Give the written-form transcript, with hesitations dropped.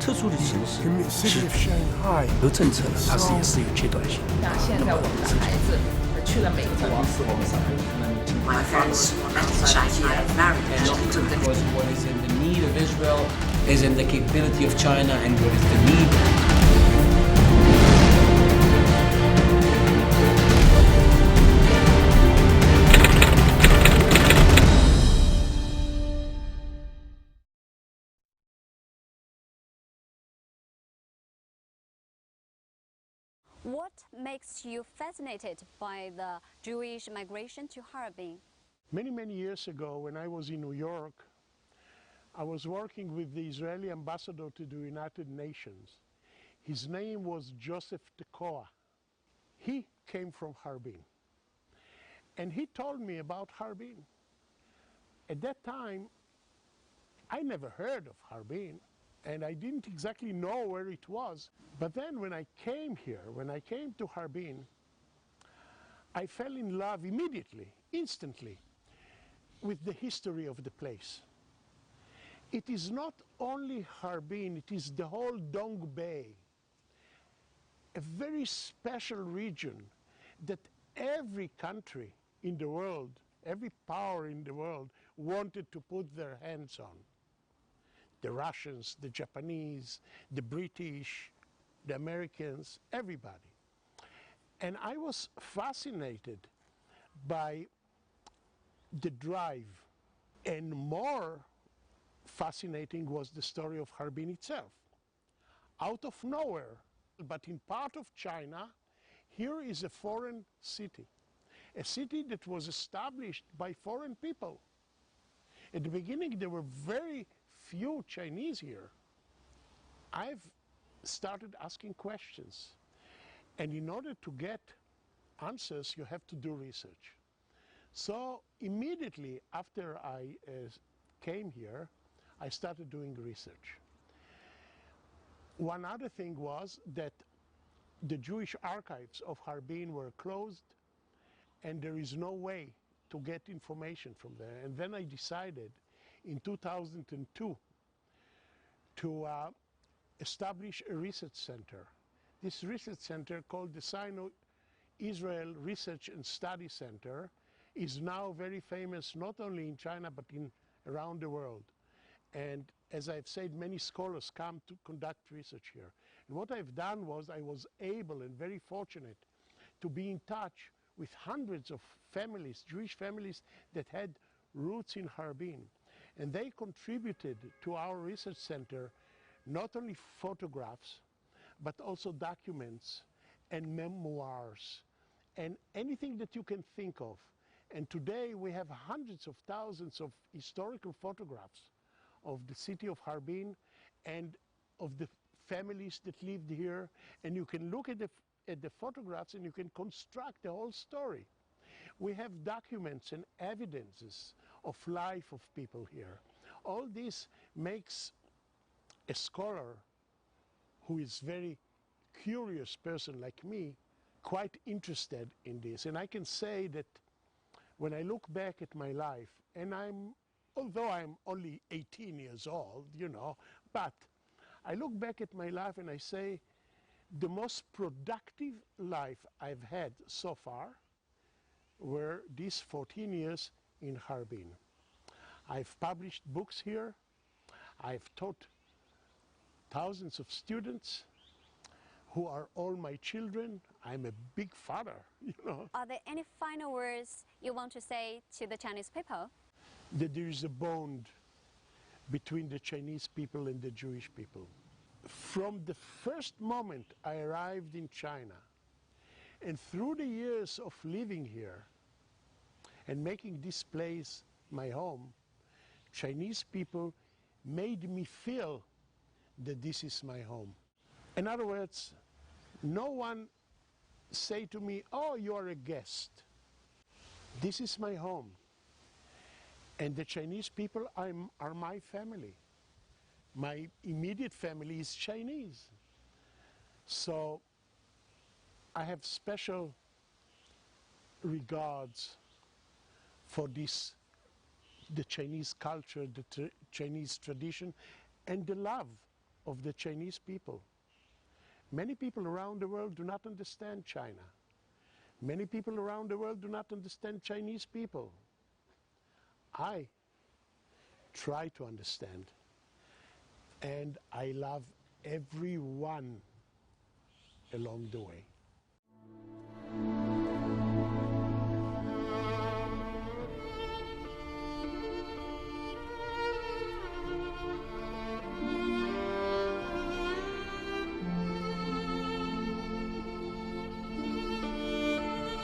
特殊的形式 In the city of Shanghai, 有政策呢，它也是有阶段性。那现在我们的孩子去了美国。My friends met in China, married in China. Because what is in the need of Israel is in the capability of China, and what is the need. What makes you fascinated by the Jewish migration to Harbin? many years ago, when I was in New York, I was working with the Israeli ambassador to the United Nations. His name was Joseph Tekoa. He came from Harbin. And he told me about Harbin. At that time, I never heard of Harbin, and I didn't exactly know where it was. But then when I came here, when I came to Harbin, I fell in love immediately, instantly, with the history of the place. It is not only Harbin, it is the whole Dong Bay, a very special region that every country in the world, every power in the world wanted to put their hands on. The Russians, the Japanese, the British, the Americans, everybody. And I was fascinated by the drive, and more fascinating was the story of Harbin itself. Out of nowhere, but in part of China, here is a foreign city, a city that was established by foreign people. At the beginning, there were very few Chinese here. I've started asking questions, and in order to get answers, you have to do research. So immediately after I came here, I started doing research. One other thing was that the Jewish archives of Harbin were closed, and there is no way to get information from there. And then I decided in 2002 to establish a research center. This research center, called the Sino-Israel Research and Study Center, is now very famous not only in China but around the world. And as I've said, many scholars come to conduct research here. And what I've done was I was able and very fortunate to be in touch with hundreds of families, Jewish families that had roots in Harbin. And they contributed to our research center not only photographs, but also documents and memoirs and anything that you can think of. And today we have hundreds of thousands of historical photographs of the city of Harbin and of the families that lived here. And you can look at the photographs and you can construct the whole story. We have documents and evidences of life of people here. All this makes a scholar who is very curious person like me quite interested in this. And I can say that when I look back at my life, and although I'm only 18 years old, you know, but I look back at my life and I say the most productive life I've had so far were these 14 years in Harbin. I've published books here. I've taught thousands of students who are all my children. I'm a big father, you know. Are there any final words you want to say to the Chinese people? That there is a bond between the Chinese people and the Jewish people. From the first moment I arrived in China, and through the years of living here and making this place my home, Chinese people made me feel that this is my home. In other words, no one say to me, oh, you are a guest. This is my home. And the Chinese people are my family. My immediate family is Chinese. So I have special regards for the Chinese culture, the Chinese tradition, and the love of the Chinese people. Many people around the world do not understand China. Many people around the world do not understand Chinese people. I try to understand, and I love everyone along the way.